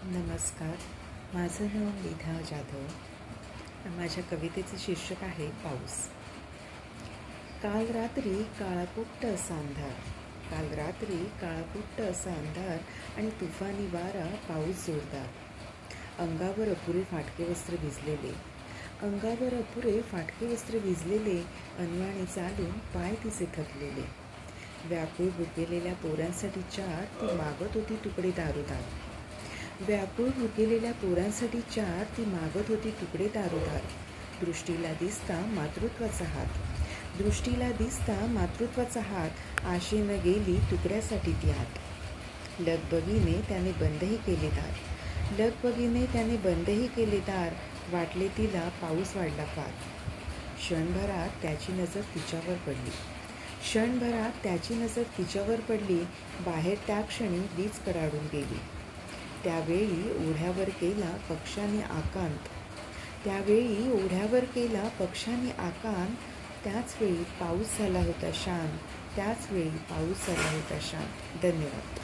नमस्कार. माझं नाव मेधा जाधव. माझ्या कवितेचं शीर्षक आहे पाऊस. काल रात्री काळाकुट्ट असा अंधार, काल रात्री काळाकुट्ट असा अंधार आणि तुफानी वारा, पाऊस जोरदार. अंगावर अपुरे फाटके वस्त्र भिजलेले, अंगावर अपुरे फाटके वस्त्र भिजलेले, अनवाणी चालून पाय तिचे थकलेले. व्याकुळ भुकेलेल्या पोरांसाठी चार, ती मागत होती तुकडे दारोदार. व्याकुळ भुकेलेल्या पोरांसाठी चार, ती मागत होती तुकडे दारोदार. दृष्टीला दिसता मातृत्वाचा हात, दृष्टीला दिसता मातृत्वाचा हात, आशेनं गेली तुकड्यासाठी ती आत. लगबगीने त्याने बंदही केले दार, लगबगीने त्याने बंदही केले दार. वाटले तिला पाऊस वाढला फार. क्षणभरात त्याची नजर तिच्यावर पडली, क्षणभरात त्याची नजर तिच्यावर पडली. बाहेर त्या क्षणी वीज कडाडून गेली. त्यावेळी ओढ्यावर केला पक्षाने आकांत, त्यावेळी ओढ्यावर केला पक्षाने आकांत. त्याचवेळी पाऊस झाला होता शांत, त्याचवेळी पाऊस झाला होता शांत. धन्यवाद.